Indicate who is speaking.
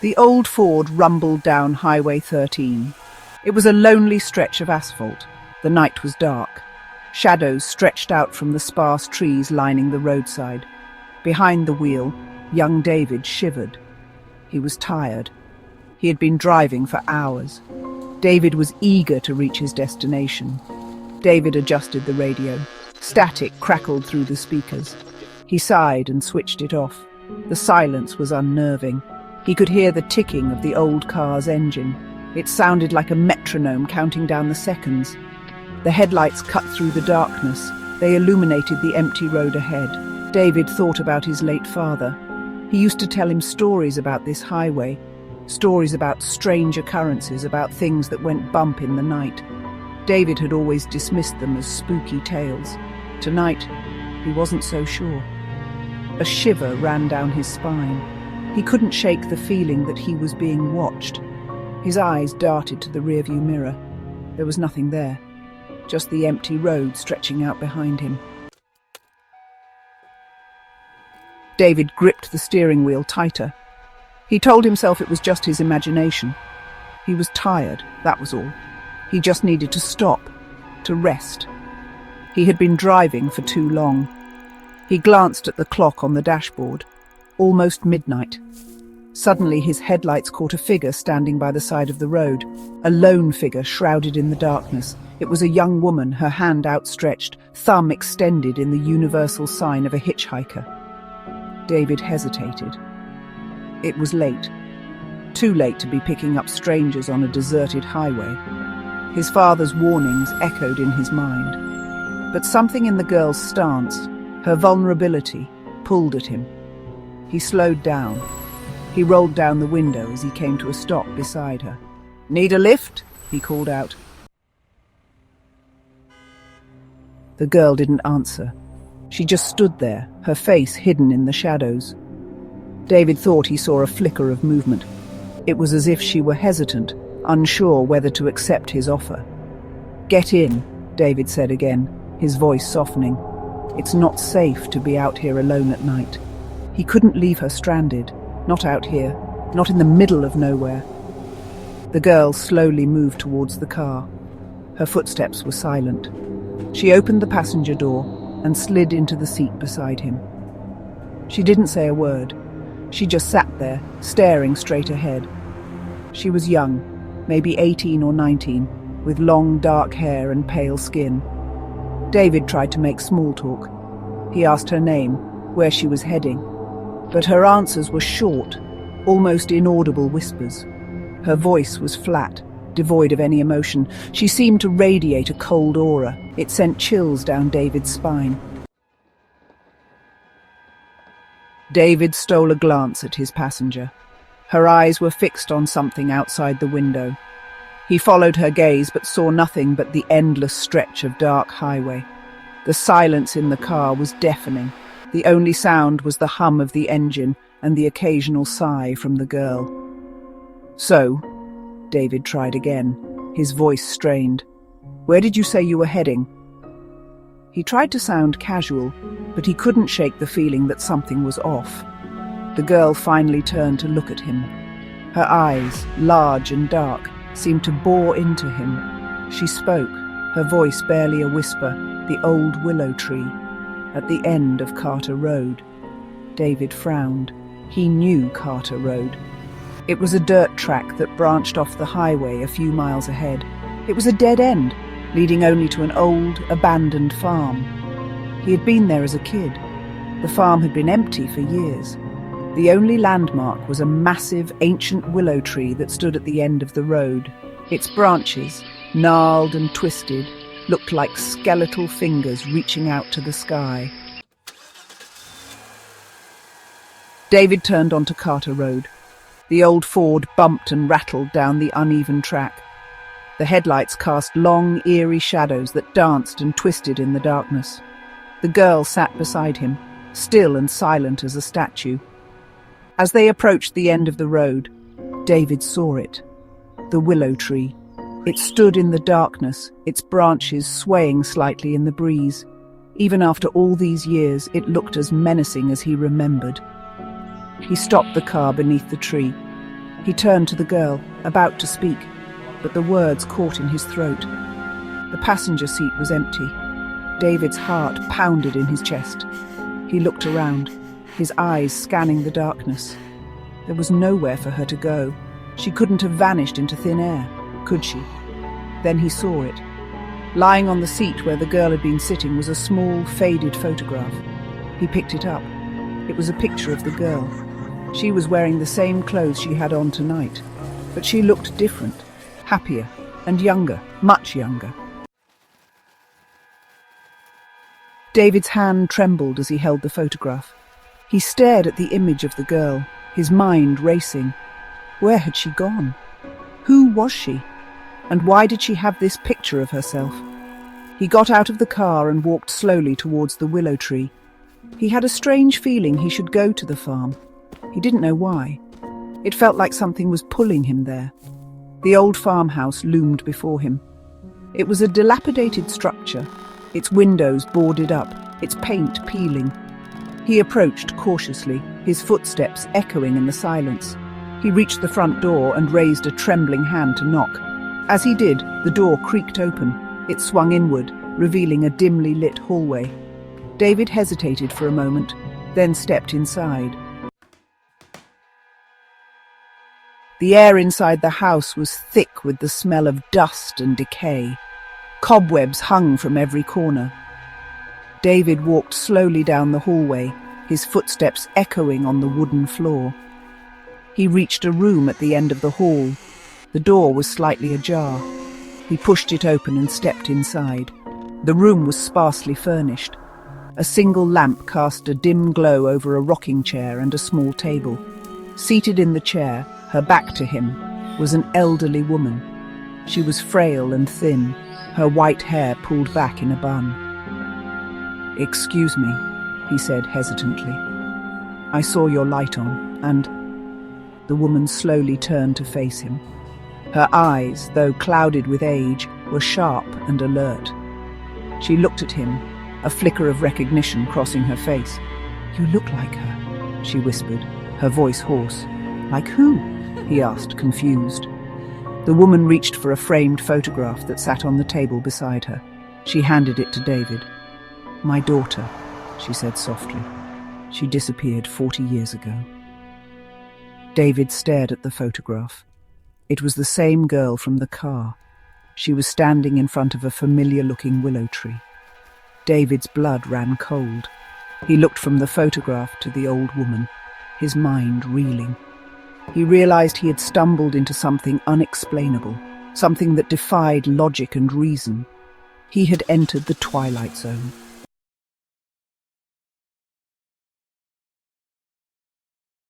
Speaker 1: The old Ford rumbled down Highway 13. It was a lonely stretch of asphalt. The night was dark. Shadows stretched out from the sparse trees lining the roadside. Behind the wheel, young David shivered. He was tired. He had been driving for hours. David was eager to reach his destination. David adjusted the radio. Static crackled through the speakers. He sighed and switched it off. The silence was unnerving. He could hear the ticking of the old car's engine. It sounded like a metronome counting down the seconds. The headlights cut through the darkness. They illuminated the empty road ahead. David thought about his late father. He used to tell him stories about this highway, stories about strange occurrences, about things that went bump in the night. David had always dismissed them as spooky tales. Tonight, he wasn't so sure. A shiver ran down his spine. He couldn't shake the feeling that he was being watched. His eyes darted to the rearview mirror. There was nothing there, just the empty road stretching out behind him. David gripped the steering wheel tighter. He told himself it was just his imagination. He was tired, that was all. He just needed to stop, to rest. He had been driving for too long. He glanced at the clock on the dashboard. Almost midnight. Suddenly his headlights caught a figure standing by the side of the road, a lone figure shrouded in the darkness. It was a young woman, her hand outstretched, thumb extended in the universal sign of a hitchhiker. David hesitated. It was late. Too late to be picking up strangers on a deserted highway. His father's warnings echoed in his mind. But something in the girl's stance, her vulnerability, pulled at him. He slowed down. He rolled down the window as he came to a stop beside her. "Need a lift?" he called out. The girl didn't answer. She just stood there, her face hidden in the shadows. David thought he saw a flicker of movement. It was as if she were hesitant, unsure whether to accept his offer. "Get in," David said again, his voice softening. "It's not safe to be out here alone at night." He couldn't leave her stranded, not out here, not in the middle of nowhere. The girl slowly moved towards the car. Her footsteps were silent. She opened the passenger door and slid into the seat beside him. She didn't say a word. She just sat there, staring straight ahead. She was young, maybe 18 or 19, with long dark hair and pale skin. David tried to make small talk. He asked her name, where she was heading. But her answers were short, almost inaudible whispers. Her voice was flat, devoid of any emotion. She seemed to radiate a cold aura. It sent chills down David's spine. David stole a glance at his passenger. Her eyes were fixed on something outside the window. He followed her gaze but saw nothing but the endless stretch of dark highway. The silence in the car was deafening. The only sound was the hum of the engine and the occasional sigh from the girl. "So," David tried again, his voice strained. "Where did you say you were heading?" He tried to sound casual, but he couldn't shake the feeling that something was off. The girl finally turned to look at him. Her eyes, large and dark, seemed to bore into him. She spoke, her voice barely a whisper, the old willow tree, at the end of Carter Road. David frowned. He knew Carter Road. It was a dirt track that branched off the highway a few miles ahead. It was a dead end, leading only to an old, abandoned farm. He had been there as a kid. The farm had been empty for years. The only landmark was a massive, ancient willow tree that stood at the end of the road. Its branches, gnarled and twisted, looked like skeletal fingers reaching out to the sky. David turned onto Carter Road. The old Ford bumped and rattled down the uneven track. The headlights cast long, eerie shadows that danced and twisted in the darkness. The girl sat beside him, still and silent as a statue. As they approached the end of the road, David saw it. The willow tree. It stood in the darkness, its branches swaying slightly in the breeze. Even after all these years, it looked as menacing as he remembered. He stopped the car beneath the tree. He turned to the girl, about to speak, but the words caught in his throat. The passenger seat was empty. David's heart pounded in his chest. He looked around, his eyes scanning the darkness. There was nowhere for her to go. She couldn't have vanished into thin air, could she? Then he saw it. Lying on the seat where the girl had been sitting was a small, faded photograph. He picked it up. It was a picture of the girl. She was wearing the same clothes she had on tonight, but she looked different, happier, and younger, much younger. David's hand trembled as he held the photograph. He stared at the image of the girl, his mind racing. Where had she gone? Who was she? And why did she have this picture of herself? He got out of the car and walked slowly towards the willow tree. He had a strange feeling he should go to the farm. He didn't know why. It felt like something was pulling him there. The old farmhouse loomed before him. It was a dilapidated structure, its windows boarded up, its paint peeling. He approached cautiously, his footsteps echoing in the silence. He reached the front door and raised a trembling hand to knock. As he did, the door creaked open. It swung inward, revealing a dimly lit hallway. David hesitated for a moment, then stepped inside. The air inside the house was thick with the smell of dust and decay. Cobwebs hung from every corner. David walked slowly down the hallway, his footsteps echoing on the wooden floor. He reached a room at the end of the hall. The door was slightly ajar. He pushed it open and stepped inside. The room was sparsely furnished. A single lamp cast a dim glow over a rocking chair and a small table. Seated in the chair, her back to him, was an elderly woman. She was frail and thin, her white hair pulled back in a bun. "Excuse me," he said hesitantly. "I saw your light on, and—" The woman slowly turned to face him. Her eyes, though clouded with age, were sharp and alert. She looked at him, a flicker of recognition crossing her face. "You look like her," she whispered, her voice hoarse. "Like who?" he asked, confused. The woman reached for a framed photograph that sat on the table beside her. She handed it to David. "My daughter," she said softly. "She disappeared 40 years ago." David stared at the photograph. It was the same girl from the car. She was standing in front of a familiar-looking willow tree. David's blood ran cold. He looked from the photograph to the old woman, his mind reeling. He realized he had stumbled into something unexplainable, something that defied logic and reason. He had entered the twilight zone.